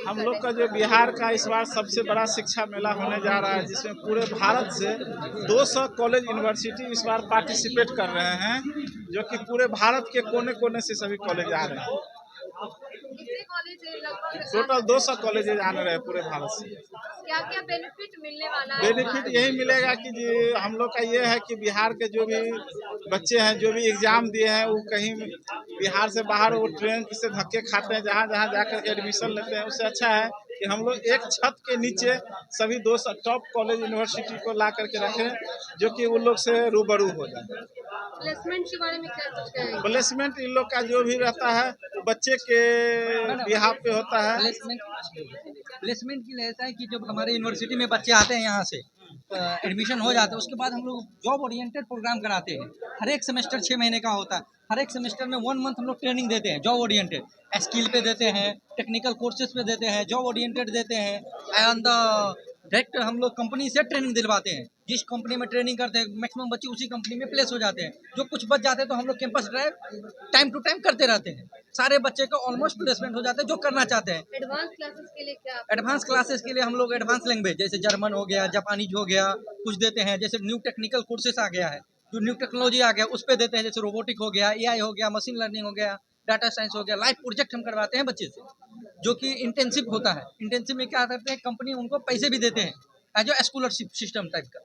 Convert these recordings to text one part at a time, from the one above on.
हम लोग का जो बिहार का इस बार सबसे बड़ा शिक्षा मेला होने जा रहा है, जिसमें पूरे भारत से 200 कॉलेज यूनिवर्सिटी इस बार पार्टिसिपेट कर रहे हैं, जो कि पूरे भारत के कोने कोने से सभी कॉलेज आ रहे हैं। कितने कॉलेज लगभग टोटल 200 कॉलेजेज आने रहे पूरे भारत से। क्या क्या बेनिफिट मिलने वाला है? बेनिफिट यही मिलेगा कि जी हम लोग का ये है कि बिहार के जो भी बच्चे हैं, जो भी एग्ज़ाम दिए हैं, वो कहीं बिहार से बाहर वो ट्रेन से धक्के खाते हैं, जहाँ जहाँ जाकर के एडमिशन लेते हैं। उससे अच्छा है कि हम लोग एक छत के नीचे सभी 200 टॉप कॉलेज यूनिवर्सिटी को ला करके रखें, जो कि उन लोग से रूबरू हो जाए। प्लेसमेंट के बारे में क्या कुछ कहेंगे? प्लेसमेंट इन लोग का जो भी रहता है वो बच्चे के बिहाफ पे होता है। प्लेसमेंट के लिए ऐसा है कि जब हमारे यूनिवर्सिटी में बच्चे आते हैं यहाँ से एडमिशन हो जाता है, उसके बाद हम लोग जॉब ओरिएंटेड प्रोग्राम कराते हैं। हर एक सेमेस्टर 6 महीने का होता है। हर एक सेमेस्टर में 1 मंथ हम लोग ट्रेनिंग देते हैं जॉब ओरिएंटेड, स्किल पे देते हैं, टेक्निकल कोर्सेज पे देते हैं, जॉब ओरिएंटेड देते हैं एंड डायरेक्ट हम लोग कंपनी से ट्रेनिंग दिलवाते हैं। जिस कंपनी में ट्रेनिंग करते हैं मैक्सिमम बच्चे उसी कंपनी में प्लेस हो जाते हैं। जो कुछ बच जाते हैं तो हम लोग campus drive time to time करते रहते हैं। सारे बच्चे का ऑलमोस्ट प्लेसमेंट हो जाते हैं जो करना चाहते हैं। एडवांस क्लासेस के लिए क्या? एडवांस क्लासेस के लिए हम लोग एडवांस लैंग्वेज जैसे जर्मन हो गया, जापानीज हो गया, कुछ देते हैं। जैसे न्यू टेक्निकल कोर्सेस आ गया है, जो न्यू टेक्नोलॉजी आ गया उस पर देते हैं। जैसे रोबोटिक हो गया, एआई हो गया, मशीन लर्निंग हो गया, डाटा साइंस हो गया। लाइव प्रोजेक्ट हम करवाते हैं बच्चे से, जो कि इंटेंसिव होता है। इंटेंसिव में क्या करते हैं, कंपनी उनको पैसे भी देते हैं as a scholarship system type का।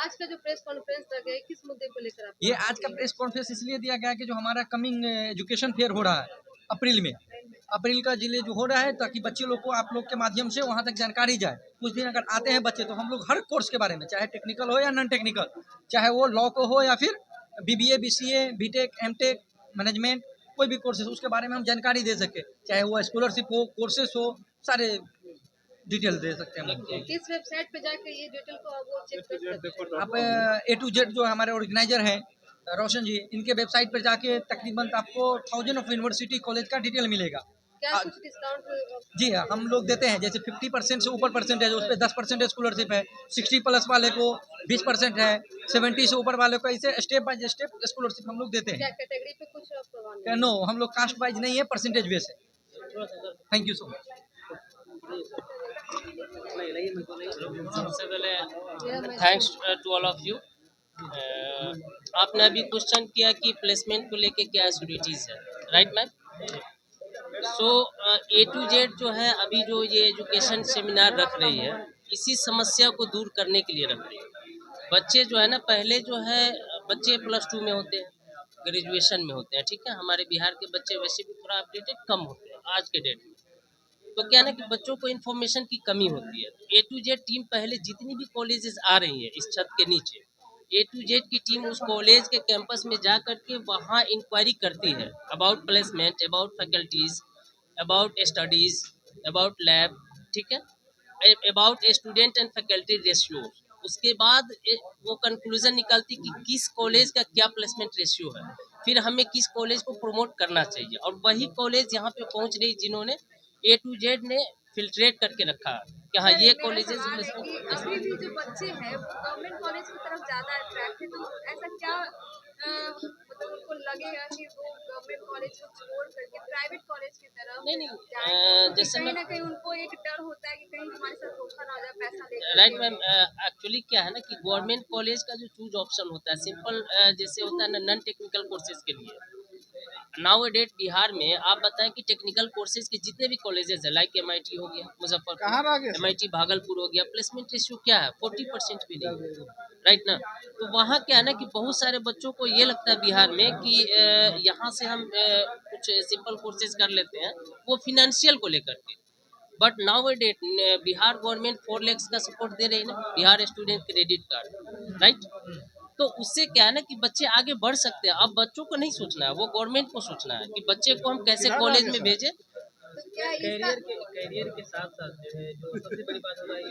आज का जो प्रेस कॉन्फ्रेंस लगे किस मुद्दे को लेकर आप? ये आज का प्रेस कॉन्फ्रेंस इसलिए दिया गया कि जो हमारा कमिंग एजुकेशन फेयर हो रहा है अप्रैल में, अप्रैल का जिले जो हो रहा है, ताकि बच्चे लोग को आप लोग के माध्यम से वहाँ तक जानकारी जाए। कुछ दिन अगर आते हैं बच्चे तो हम लोग हर कोर्स के बारे में, चाहे टेक्निकल हो या नॉन टेक्निकल, चाहे वो लॉ को हो या फिर BBA, BCA, BTech, MTech, management, कोई भी कोर्सेस उसके बारे में हम जानकारी दे सके। चाहे वो स्कॉलरशिप हो, कोर्सेस हो, सारे डिटेल दे सकते हैं हम। किस वेबसाइट पे जाकर ये डिटेल को वो चेक कर सकते हैं? आप A to Z जो हमारे ऑर्गेनाइजर हैं रोशन जी, इनके वेबसाइट पर जाके तकरीबन आपको 1000 ऑफ यूनिवर्सिटी कॉलेज का डिटेल मिलेगा। क्या कुछ डिस्काउंट? जी हाँ, हम लोग देते हैं। जैसे 50% से ऊपर परसेंटेज उस पर 10% स्कॉलरशिप है, 60 प्लस वाले को 20% है, 70 से ऊपर वाले को ऐसे स्टेप बाय स्टेप स्कॉलरशिप हम लोग देते क्या हैं। कैटेगरी पे कुछ प्रबंध? नो, हम लोग कास्ट वाइज नहीं है, परसेंटेज बेस है। Thank you so much. सबसे पहले thanks to all of you. आपने अभी क्वेश्चन किया कि प्लेसमेंट को लेके क्या एक्टिविटीज़ है, right ma'am? So A to Z जो है अभी जो ये एजुकेशन सेमिनार रख रही है, इसी समस्या को दूर करने के लिए रख रही है। बच्चे जो है ना, पहले जो है बच्चे +2 में होते हैं, ग्रेजुएशन में होते हैं, ठीक है। हमारे बिहार के बच्चे वैसे भी थोड़ा अपडेटेड कम होते हैं आज के डेट में। तो क्या ना कि बच्चों को इन्फॉर्मेशन की कमी होती है। A to Z टीम पहले जितनी भी कॉलेजेस आ रही है इस छत के नीचे, A to Z की टीम उस कॉलेज के कैंपस में जा करके वहाँ इंक्वायरी करती है about placement, about faculties, about studies, about lab, ठीक है, about student and faculty ratio. उसके बाद वो कंक्लूजन निकालती कि किस कॉलेज का क्या प्लेसमेंट रेशियो है, फिर हमें किस कॉलेज को प्रमोट करना चाहिए। और वही कॉलेज यहाँ पे पहुँच रही जिन्होंने A to Z ने फिल्ट्रेट करके रखा कि हाँ ये कॉलेजेस अभी भी जो बच्चे हैं गवर्नमेंट कॉलेज की तरफ ज्यादा अट्रैक्ट है, तो ऐसा क्या मतलब उनको लगेगा कि वो गवर्नमेंट कॉलेज को छोड़ करके प्राइवेट कॉलेज की तरफ नहीं जाएंगे? जैसे कहीं ना कहीं उनको एक डर होता है कि कहीं हमारे साथ धोखा ना हो जाए पैसा लेकर। राइट मैम, एक्चुअली क्या है ना कि गवर्नमेंट कॉलेज का जो चूज ऑप्शन होता है सिंपल जैसे होता है ना नॉन टेक्निकल कोर्सेज के लिए। नाउ डेट बिहार में आप बताएं कि टेक्निकल कोर्सेज के जितने भी कॉलेजेस है, लाइक MIT हो गया मुजफ्फरपुर, MIT भागलपुर हो गया, प्लेसमेंट रेशियो क्या है 40% भी नहीं, राइट ना। तो वहाँ क्या है ना कि बहुत सारे बच्चों को ये लगता है बिहार में कि यहाँ से हम कुछ सिंपल कोर्सेज कर लेते हैं, वो फिनेंशियल को लेकर के। But now that Bihar government 4 lakhs का सपोर्ट दे रही है ना, Bihar student credit card, right. तो उससे क्या है ना कि बच्चे आगे बढ़ सकते हैं। अब बच्चों को नहीं सोचना है, वो गवर्नमेंट को सोचना है कि बच्चे को हम कैसे कॉलेज में भेजें। तो क्या करियर के साथ साथ जो है जो सबसे बड़ी बात होता है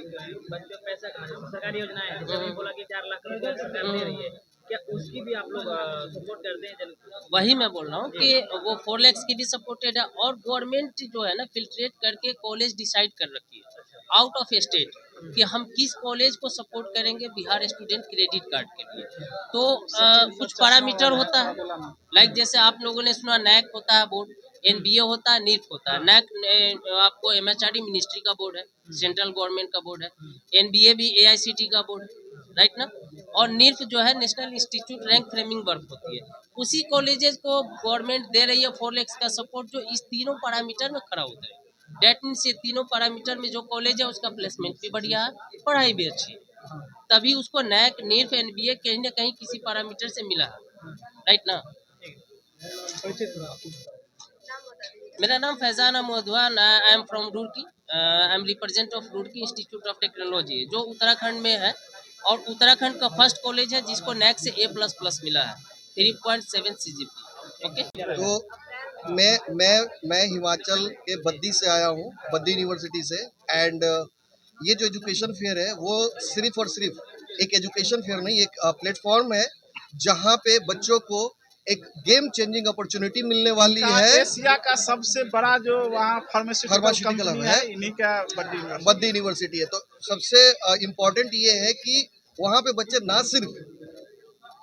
बच्चों को पैसा कमाना, सरकारी योजनाएं हैं, जैसे अभी बोला कि 4 लाख रुपए सरकार दे रही है, क्या उसकी भी आप लोग सपोर्ट करते हैं? वही मैं बोल रहा हूँ कि वो 4 lakhs की भी सपोर्टेड है, और गवर्नमेंट जो है ना फिल्ट्रेट करके कॉलेज डिसाइड कर रखी है आउट ऑफ स्टेट कि हम किस कॉलेज को सपोर्ट करेंगे बिहार स्टूडेंट क्रेडिट कार्ड के लिए। तो कुछ पैरामीटर होता है, लाइक जैसे आप लोगों ने सुना NAC होता है बोर्ड, एनबीए होता है, नीट होता है। नैक आपको एमएचआरडी मिनिस्ट्री का बोर्ड है, सेंट्रल गवर्नमेंट का बोर्ड है। एनबीए भी एआईसीटी का बोर्ड है, राइट ना। और नीट जो है national institute rank framing work होती है। उसी कॉलेजेस को गवर्नमेंट दे रही है 4 लाख का सपोर्ट, जो इस तीनों पैरामीटर में खड़ा होता है। डेट मीन्स ये तीनों पैरामीटर में जो कॉलेज है उसका प्लेसमेंट भी बढ़िया है, पढ़ाई भी अच्छी है, तभी उसको नैक नीट एनबीए कहीं ना कहीं किसी पैरामीटर से मिला है, राइट ना। नाम बता दीजिए। मेरा नाम फैजान मोहद्वान, I am from Roorkee, I am represent of Roorkee institute of technology, जो उत्तराखंड में है। और उत्तराखंड का फर्स्ट कॉलेज है जिसको नैक से A++ मिला है, 3.7 CGP। ओके, तो मैं हिमाचल के बद्दी से आया हूँ, बद्दी यूनिवर्सिटी से। एंड ये जो एजुकेशन फेयर है वो सिर्फ और सिर्फ एक एजुकेशन फेयर नहीं, एक प्लेटफॉर्म है जहाँ पे बच्चों को एक गेम चेंजिंग अपॉर्चुनिटी मिलने वाली है। एशिया का सबसे बड़ा जो वहाँ फार्मास्यूटिकल कंपनी है, है, इन्हीं का बद्दी यूनिवर्सिटी है। तो सबसे इम्पोर्टेंट ये है कि वहाँ पे बच्चे ना सिर्फ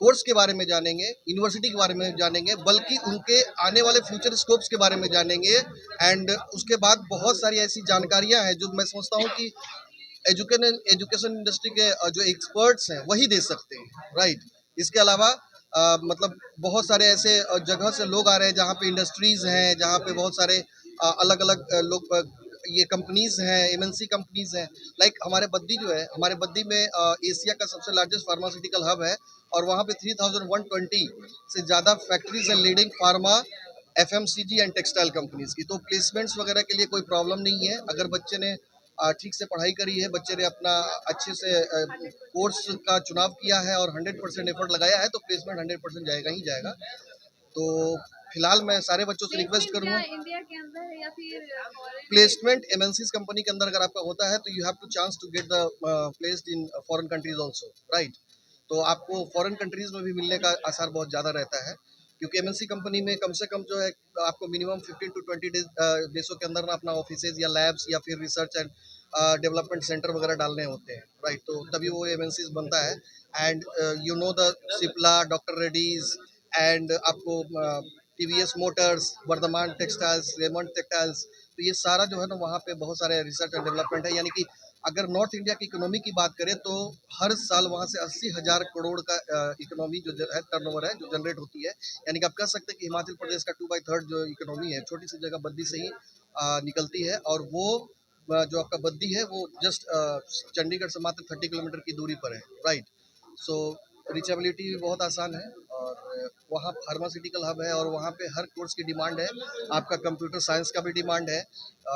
कोर्स के बारे में जानेंगे, यूनिवर्सिटी के बारे में जानेंगे, बल्कि उनके आने वाले फ्यूचर स्कोप्स के बारे में जानेंगे। एंड उसके बाद बहुत सारी ऐसी जानकारियां हैं जो मैं समझता हूँ कि एजुकेशन इंडस्ट्री के जो एक्सपर्ट्स हैं वही दे सकते हैं, राइट। इसके अलावा मतलब बहुत सारे ऐसे जगह से लोग आ रहे हैं जहाँ पे इंडस्ट्रीज हैं, जहाँ पे बहुत सारे अलग अलग लोग ये कंपनीज हैं, एमएनसी कंपनीज हैं। लाइक हमारे बद्दी जो है, हमारे बद्दी में एशिया का सबसे लार्जेस्ट फार्मास्यूटिकल हब है और वहाँ पे 3120 से ज़्यादा फैक्ट्रीज हैं leading pharma, FMCG and textile companies की। तो प्लेसमेंट्स वगैरह के लिए कोई प्रॉब्लम नहीं है। अगर बच्चे ने ठीक से पढ़ाई करी है, बच्चे ने अपना अच्छे से कोर्स का चुनाव किया है और 100% एफर्ट लगाया है, तो प्लेसमेंट 100% जाएगा ही जाएगा। तो फिलहाल मैं सारे बच्चों से रिक्वेस्ट करूँगा, इंडिया के अंदर है या फिर foreign? प्लेसमेंट एमएनसीज कंपनी के अंदर अगर आपका होता है तो you have to chance to get the placed in foreign countries also, right. तो आपको फॉरेन कंट्रीज में भी मिलने का आसार बहुत ज़्यादा रहता है, क्योंकि एमएनसी कंपनी में कम से कम जो है आपको मिनिमम 15 to 20 देशों के अंदर ना अपना ऑफिसेज या लैब्स या फिर रिसर्च एंड डेवलपमेंट सेंटर वगैरह डालने होते हैं, राइट। तो तभी वो एमएनसीज बनता है। And you know the Cipla, doctor Reddy's and आपको TVS motors, Vardhman textiles, Raymond textiles, तो ये सारा जो है ना वहाँ पे बहुत सारे रिसर्च एंड डेवलपमेंट है। यानी कि अगर नॉर्थ इंडिया की इकोनॉमी की बात करें तो हर साल वहाँ से 80,000 करोड़ का इकोनॉमी जो है, टर्नओवर है, जो जनरेट होती है। यानी कि आप कह सकते हैं कि हिमाचल प्रदेश का 2/3 जो इकोनॉमी है, छोटी सी जगह बद्दी से ही निकलती है। और वो जो आपका बद्दी है वो जस्ट चंडीगढ़ से मात्र 30 किलोमीटर की दूरी पर है, राइट। सो रीचेबिलिटी भी बहुत आसान है और वहाँ फार्मास्यूटिकल हब है और वहाँ पे हर कोर्स की डिमांड है। आपका कंप्यूटर साइंस का भी डिमांड है,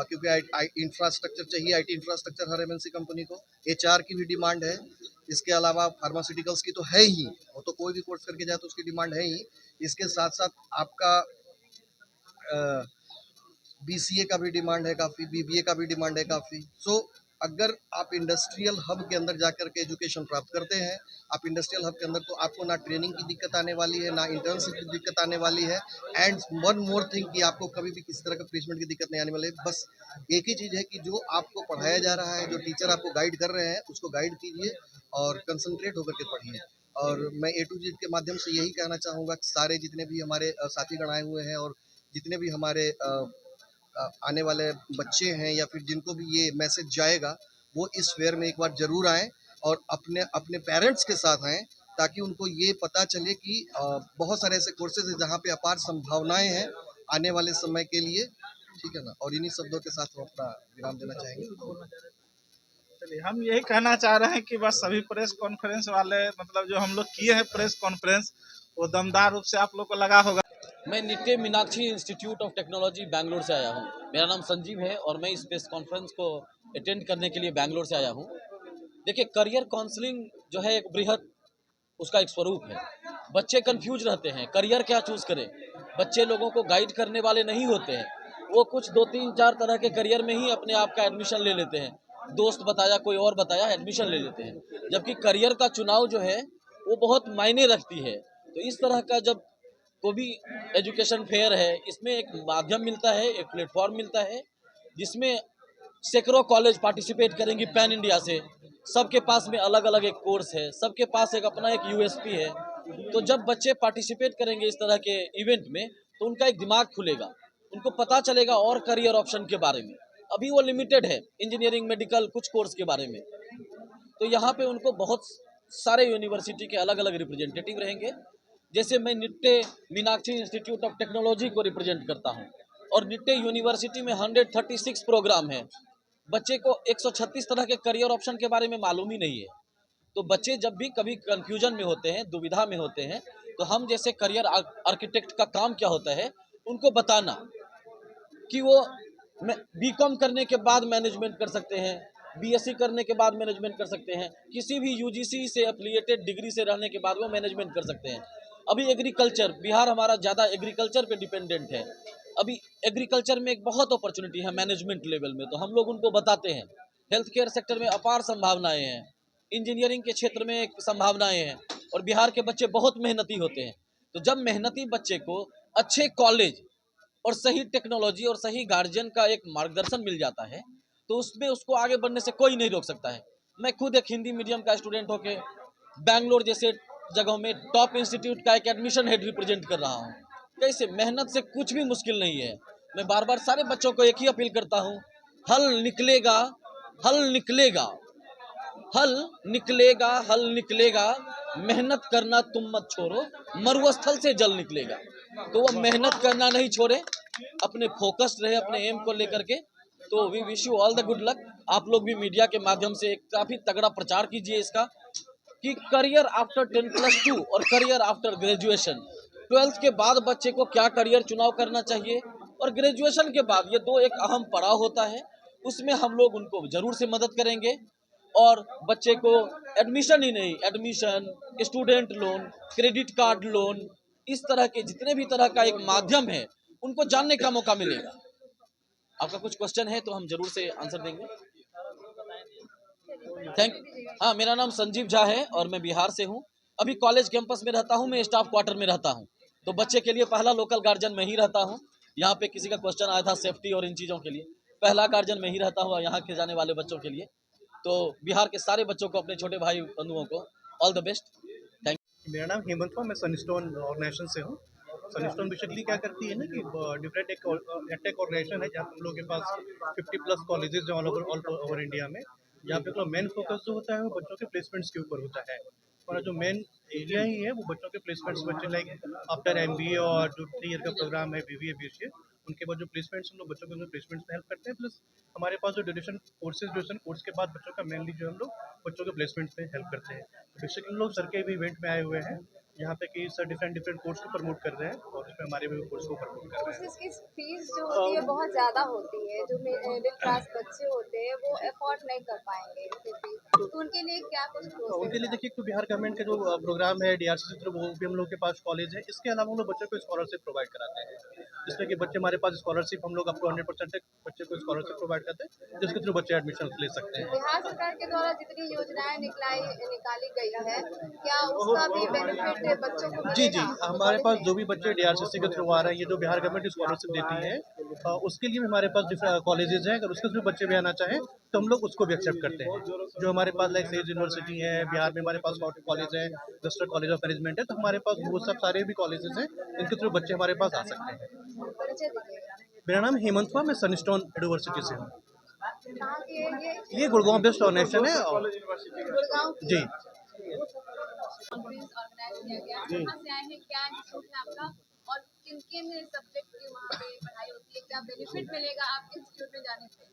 क्योंकि इंफ्रास्ट्रक्चर चाहिए, IT infrastructure her MNC company को। एचआर की भी डिमांड है। इसके अलावा फार्मास्यूटिकल्स की तो है ही, वो तो कोई भी कोर्स करके जाए तो उसकी डिमांड है ही। इसके साथ साथ आपका बीसीए का भी डिमांड है काफ़ी, बीबीए का भी डिमांड है काफ़ी। सो अगर आप इंडस्ट्रियल हब के अंदर जाकर के एजुकेशन प्राप्त करते हैं, आप इंडस्ट्रियल हब के अंदर, तो आपको ना ट्रेनिंग की दिक्कत आने वाली है, ना इंटर्नशिप की दिक्कत आने वाली है। एंड वन मोर थिंग कि आपको कभी भी किसी तरह का प्लेसमेंट की दिक्कत नहीं आने वाली है। बस एक ही चीज़ है कि जो आपको पढ़ाया जा रहा है, जो टीचर आपको गाइड कर रहे हैं, उसको गाइड कीजिए और कंसंट्रेट होकर के पढ़िए। और मैं A to Z के माध्यम से यही कहना चाहूँगा कि सारे जितने भी हमारे साथीगण आए हुए हैं और जितने भी हमारे आने वाले बच्चे हैं या फिर जिनको भी ये मैसेज जाएगा, वो इस फेयर में एक बार ज़रूर आएँ और अपने अपने पेरेंट्स के साथ आएँ, ताकि उनको ये पता चले कि बहुत सारे ऐसे कोर्सेज हैं जहाँ पे अपार संभावनाएं हैं आने वाले समय के लिए, ठीक है ना। और इन्हीं शब्दों के साथ हम अपना विराम देना चाहेंगे। चलिए, हम यही कहना चाह रहे हैं कि बस सभी प्रेस कॉन्फ्रेंस वाले, मतलब जो हम लोग किए हैं प्रेस कॉन्फ्रेंस, वो दमदार रूप से आप लोग को लगा होगा। मैं नित्य Meenakshi institute of technology Bangalore से आया हूँ। मेरा नाम संजीव है और मैं इस प्रेस कॉन्फ्रेंस को अटेंड करने के लिए बैंगलोर से आया हूँ। देखिए, करियर काउंसलिंग जो है एक बृहद उसका एक स्वरूप है। बच्चे कंफ्यूज रहते हैं, करियर क्या चूज़ करें। बच्चे लोगों को गाइड करने वाले नहीं होते हैं, वो कुछ 2-3-4 तरह के करियर में ही अपने आप का एडमिशन ले लेते हैं। दोस्त बताया, कोई और बताया, एडमिशन ले लेते हैं। जबकि करियर का चुनाव जो है वो बहुत मायने रखती है। तो इस तरह का जब को भी एजुकेशन फेयर है, इसमें एक माध्यम मिलता है, एक प्लेटफॉर्म मिलता है जिसमें सैकड़ों कॉलेज पार्टिसिपेट करेंगी पैन इंडिया से। सबके पास में अलग अलग एक कोर्स है, सबके पास एक अपना एक यूएसपी है। तो जब बच्चे पार्टिसिपेट करेंगे इस तरह के इवेंट में, तो उनका एक दिमाग खुलेगा उनको पता चलेगा और करियर ऑप्शन के बारे में। अभी वो लिमिटेड है इंजीनियरिंग, मेडिकल, कुछ कोर्स के बारे में। तो यहाँ पे उनको बहुत सारे यूनिवर्सिटी के अलग अलग रिप्रेजेंटेटिव रहेंगे। जैसे मैं Nitte Meenakshi institute of technology को रिप्रेजेंट करता हूँ, और निट्टे यूनिवर्सिटी में 136 प्रोग्राम है। बच्चे को 136 तरह के करियर ऑप्शन के बारे में मालूम ही नहीं है। तो बच्चे जब भी कभी कंफ्यूजन में होते हैं, दुविधा में होते हैं, तो हम जैसे करियर आर्किटेक्ट का काम क्या होता है, उनको बताना कि वो बीकॉम करने के बाद मैनेजमेंट कर सकते हैं, बीएससी करने के बाद मैनेजमेंट कर सकते हैं, किसी भी यूजीसी से एफिलिएटेड डिग्री से रहने के बाद वो मैनेजमेंट कर सकते हैं। अभी एग्रीकल्चर, बिहार हमारा ज़्यादा एग्रीकल्चर पे डिपेंडेंट है। अभी एग्रीकल्चर में एक बहुत अपॉर्चुनिटी है मैनेजमेंट लेवल में, तो हम लोग उनको बताते हैं। हेल्थ केयर सेक्टर में अपार संभावनाएं हैं, इंजीनियरिंग के क्षेत्र में एक संभावनाएं हैं, और बिहार के बच्चे बहुत मेहनती होते हैं। तो जब मेहनती बच्चे को अच्छे कॉलेज और सही टेक्नोलॉजी और सही गार्जियन का एक मार्गदर्शन मिल जाता है, तो उसमें उसको आगे बढ़ने से कोई नहीं रोक सकता है। मैं खुद एक हिंदी मीडियम का स्टूडेंट होके बैंगलोर जैसे जगहों में टॉप इंस्टीट्यूट का एक एडमिशन हेड रिप्रेजेंट कर रहा हूँ। कैसे मेहनत से कुछ भी मुश्किल नहीं है। मैं बार बार सारे बच्चों को एक ही अपील करता हूँ, हल निकलेगा, हल निकलेगा, हल निकलेगा, हल निकलेगा, मेहनत करना तुम मत छोड़ो, मरुस्थल से जल निकलेगा। तो वो मेहनत करना नहीं छोड़े, अपने फोकस्ड रहे अपने एम को लेकर के। तो we wish you all the good luck. आप लोग भी मीडिया के माध्यम से काफ़ी तगड़ा प्रचार कीजिए इसका, कि करियर आफ्टर 10+2 और करियर आफ्टर ग्रेजुएशन। 12th के बाद बच्चे को क्या करियर चुनाव करना चाहिए, और ग्रेजुएशन के बाद ये दो एक अहम पड़ाव होता है, उसमें हम लोग उनको जरूर से मदद करेंगे। और बच्चे को एडमिशन ही नहीं, admission, student loan, credit card loan, इस तरह के जितने भी तरह का एक माध्यम है उनको जानने का मौका मिलेगा। आपका कुछ क्वेश्चन है तो हम जरूर से आंसर देंगे। हाँ, मेरा नाम संजीव झा है और मैं बिहार से हूँ। अभी कॉलेज कैंपस में रहता हूँ, मैं स्टाफ क्वार्टर में रहता हूँ। तो बच्चे के लिए पहला लोकल गार्जियन मैं ही रहता हूँ। यहाँ पे किसी का क्वेश्चन आया था सेफ्टी और इन चीज़ों के लिए, पहला गार्जियन मैं ही रहता हूँ यहाँ के जाने वाले बच्चों के लिए। तो बिहार के सारे बच्चों को, अपने छोटे भाई बंधुओं को all the best. Thank you. मेरा नाम हेमंत है, मैं सनस्टोन ऑर्गेनाइजेशन से हूँ। सनस्टोन बेसिकली क्या करती है ना कि डिफरेंट एक ऑर्गेनाइजेशन है जहाँ हम लोग के पास 50+ कॉलेजेस जो ऑल ओवर इंडिया में, जहाँ पे मेन फोकस जो होता है वो बच्चों के प्लेसमेंट्स के ऊपर होता है। और जो मेन एरिया ही है वो बच्चों के प्लेसमेंट्स, बच्चे लाइक आफ्टर MBA और जो 3 ईयर का प्रोग्राम है BBA BCA, उनके बाद जो प्लेसमेंट्स हम लोग बच्चों को प्लेसमेंट्स में हेल्प करते हैं। प्लस हमारे पास जो ड्यूरेशन कोर्स के बाद बच्चों का मेनली जो हम लोग बच्चों के प्लेसमेंट्स में हेल्प करते हैं। तो बेसिकली हम लोग सर के भी इवेंट में आए हुए हैं यहाँ पे कि सर डिफरेंट कोर्स को प्रमोट कर रहे हैं, और उसमें हमारे भी कोर्स को प्रमोट कर रहे हैं। कोर्सेज की फीस जो होती है बहुत ज़्यादा होती है, जो मिडिल क्लास बच्चे होते हैं वो अफोर्ड नहीं कर पाएंगे इसकी फीस, तो उनके लिए क्या कुछ तो उनके लिए देखिए, तो बिहार गवर्नमेंट का जो प्रोग्राम है DRC से, वो भी हम लोग के पास कॉलेज है। इसके अलावा हम लोग बच्चों को स्कॉलरशिप प्रोवाइड कराते हैं, जिसमें कि बच्चे हमारे पास स्कॉलरशिप हम लोग अप टू 100% तक बच्चे को स्कॉलरशिप प्रोवाइड करते हैं, जिसके थ्रू बच्चे एडमिशन ले सकते हैं। बिहार सरकार के द्वारा जितनी योजनाएं निकाली गई है, क्या उसका भी बेनिफिट बच्चों को जी मिलेगा? हमारे पास जो भी बच्चे DRCC के थ्रू आ रहे हैं, ये जो बिहार गवर्नमेंट स्कॉलरशिप देती है, उसके लिए भी हमारे पास डिफरेंट कॉलेजेस हैं। अगर उसके थ्रू बच्चे भी आना चाहें तो हम लोग उसको भी एक्सेप्ट करते हैं। जो हमारे पास लाइक सेज यूनिवर्सिटी है, बिहार में हमारे पास कॉलेज है, वेस्टर्न कॉलेज ऑफ मैनेजमेंट है, तो हमारे पास वो सब सारे भी कॉलेजेस हैं इनके थ्रू बच्चे हमारे पास आ सकते हैं। परिचय दीजिएगा। मेरा नाम हेमंत है, मैं सनस्टोन यूनिवर्सिटी से हूँ। कहाँ की है ये गुड़गांव बेस्ड ऑर्गेनाइजेशन है। और गुड़गांव की जी कॉन्फ्रेंस ऑर्गेनाइज किया गया, कहाँ से आए हैं, क्या इंस्टीट्यूट है आपका, और किन किन सब्जेक्ट की वहाँ पे पढ़ाई होती है, क्या बेनिफिट मिलेगा आपके इंस्टीट्यूट में जाने से?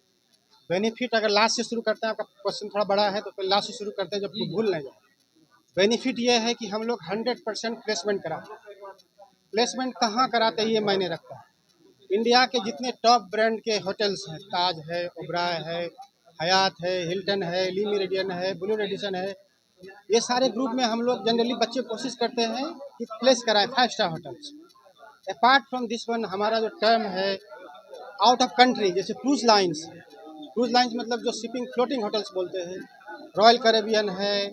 बेनिफिट अगर लास्ट से शुरू करते हैं, आपका क्वेश्चन थोड़ा बड़ा है तो फिर लास्ट से शुरू करते हैं, जब भूल नहीं जाए। बेनिफिट ये है कि हम लोग 100% प्लेसमेंट कराते हैं। प्लेसमेंट कहाँ कराते हैं ये मायने रखता है। इंडिया के जितने टॉप ब्रांड के होटल्स हैं, ताज है, ओबराय है, हयात है, हिल्टन है, ली मेरिडियन है, ब्लू रेडिसन है, ये सारे ग्रुप में हम लोग जनरली बच्चे कोशिश करते हैं कि प्लेस कराएं 5 star hotels. Apart from this one, हमारा जो टर्म है आउट ऑफ कंट्री, जैसे क्रूज लाइन्स मतलब जो शिपिंग फ्लोटिंग होटल्स बोलते हैं, रॉयल कैरेबियन है,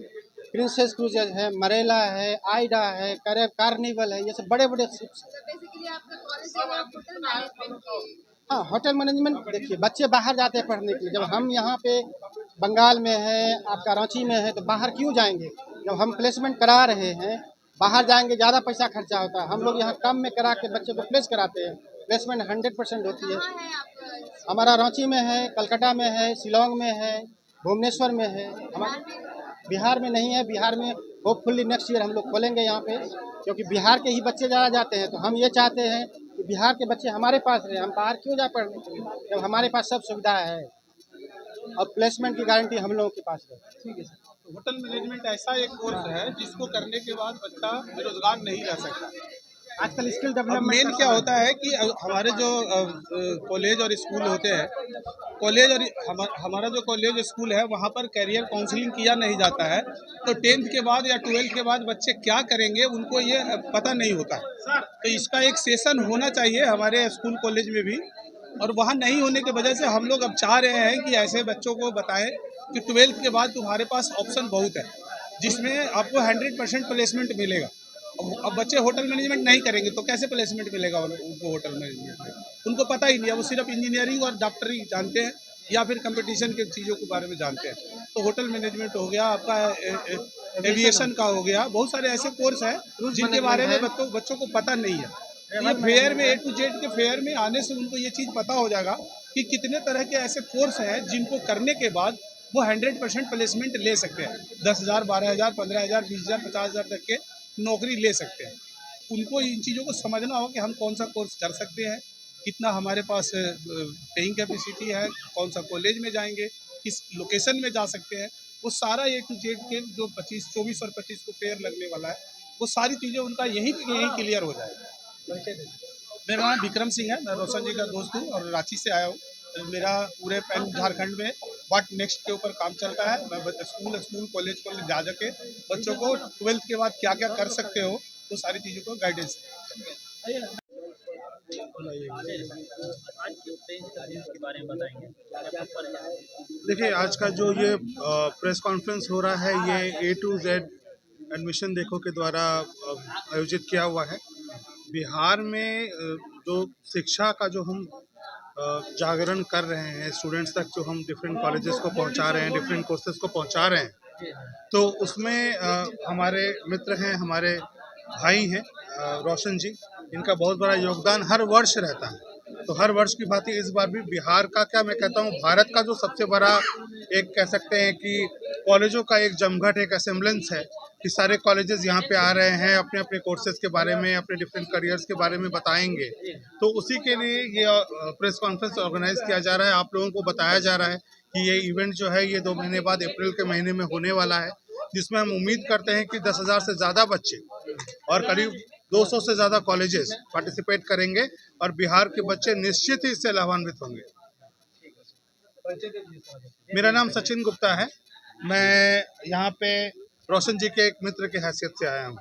प्रिंसेस क्रूजेज है, मरेला है, आइडा है, कार्निवल है, ये सब बड़े बड़े शिप्स। बेसिकली आपका कॉलेज है होटल मैनेजमेंट की। हाँ, होटल मैनेजमेंट। देखिए, बच्चे बाहर जाते हैं पढ़ने के लिए। जब हम यहाँ पे बंगाल में है, आपका रांची में है, तो बाहर क्यों जाएंगे? जब हम प्लेसमेंट करा रहे हैं, बाहर जाएंगे ज़्यादा पैसा खर्चा होता है। हम लोग यहाँ कम में करा के बच्चे को प्लेस कराते हैं, प्लेसमेंट 100% होती है। कहाँ है आप हमारा रांची में है, कलकत्ता में है, शिलोंग में है, भुवनेश्वर में है। हमारे बिहार में नहीं है। बिहार में होपफुली नेक्स्ट ईयर हम लोग खोलेंगे यहाँ पे, क्योंकि बिहार के ही बच्चे ज़्यादा जाते हैं। तो हम ये चाहते हैं कि बिहार के बच्चे हमारे पास रहे, हम बाहर क्यों जा पढ़ने के लिए, जब हमारे पास सब सुविधा है और प्लेसमेंट की गारंटी हम लोगों के पास है। ठीक है सर। होटल मैनेजमेंट ऐसा एक कोर्स है जिसको करने के बाद बच्चा बेरोजगार नहीं रह सकता। आजकल स्किल अब डेवलपमेंट मेन क्या होता है कि हमारे जो कॉलेज और स्कूल होते हैं, कॉलेज और हमारा जो कॉलेज स्कूल है वहाँ पर कैरियर काउंसलिंग किया नहीं जाता है। तो 10th के बाद या 12th के बाद बच्चे क्या करेंगे उनको ये पता नहीं होता है। तो इसका एक सेशन होना चाहिए हमारे स्कूल कॉलेज में भी, और वहाँ नहीं होने की वजह से हम लोग अब चाह रहे हैं कि ऐसे बच्चों को बताएं कि 12th के बाद तुम्हारे पास ऑप्शन बहुत है जिसमें आपको 100% प्लेसमेंट मिलेगा। अब बच्चे होटल मैनेजमेंट नहीं करेंगे तो कैसे प्लेसमेंट मिलेगा उनको होटल मैनेजमेंट में? उनको पता ही नहीं है, वो सिर्फ इंजीनियरिंग और डॉक्टरी जानते हैं या फिर कंपटीशन के चीज़ों के बारे में जानते हैं। तो होटल मैनेजमेंट हो गया आपका, एविएशन का हो गया, बहुत सारे ऐसे कोर्स हैं जिनके बारे में बच्चों को पता नहीं है। ये फेयर में A to Z के फेयर में आने से उनको ये चीज़ पता हो जाएगा कि कितने तरह के ऐसे कोर्स हैं जिनको करने के बाद वो 100% प्लेसमेंट ले सकते हैं। 10,000, 12,000, 15,000, 20,000, 50,000 तक के नौकरी ले सकते हैं। उनको इन चीज़ों को समझना हो कि हम कौन सा कोर्स कर सकते हैं, कितना हमारे पास पेइंग कैपेसिटी है, कौन सा कॉलेज में जाएंगे, किस लोकेशन में जा सकते हैं। वो सारा A to Z के जो 24 और 25 को फेयर लगने वाला है, वो सारी चीज़ें उनका यहीं क्लियर हो जाएगा। मेरा नाम विक्रम सिंह है, मैं रोशन जी का दोस्त हूँ और रांची से आया हूँ। मेरा पूरे पैन झारखंड में व्हाट नेक्स्ट के ऊपर काम चलता है। मैं स्कूल कॉलेज को जा के बच्चों को 12th के बाद क्या क्या कर सकते हो तो सारी चीज़ों को गाइडेंस। देखिए, आज का जो ये प्रेस कॉन्फ्रेंस हो रहा है ये A to Z एडमिशन देखो के द्वारा आयोजित किया हुआ है। बिहार में जो शिक्षा का जो हम जागरण कर रहे हैं, स्टूडेंट्स तक जो हम डिफरेंट कॉलेजेस को पहुंचा रहे हैं, डिफरेंट कोर्सेज को पहुंचा रहे हैं, तो उसमें हमारे मित्र हैं, हमारे भाई हैं रोशन जी, इनका बहुत बड़ा योगदान हर वर्ष रहता है। तो हर वर्ष की भांति इस बार भी बिहार का, क्या मैं कहता हूँ, भारत का जो सबसे बड़ा एक कह सकते हैं कि कॉलेजों का एक जमघट, एक असेंबलेंस है कि सारे कॉलेजेस यहाँ पे आ रहे हैं, अपने अपने कोर्सेज के बारे में, अपने डिफरेंट करियर्स के बारे में बताएंगे। तो उसी के लिए ये प्रेस कॉन्फ्रेंस ऑर्गेनाइज किया जा रहा है। आप लोगों को बताया जा रहा है कि ये इवेंट जो है ये 2 महीने बाद अप्रैल के महीने में होने वाला है, जिसमें हम उम्मीद करते हैं कि 10,000 से ज़्यादा बच्चे और करीब 200 से ज़्यादा कॉलेजेस पार्टिसिपेट करेंगे और बिहार के बच्चे निश्चित ही इससे लाभान्वित होंगे। मेरा नाम सचिन गुप्ता है, मैं यहाँ पे रोशन जी के एक मित्र की हैसियत से आया हूँ।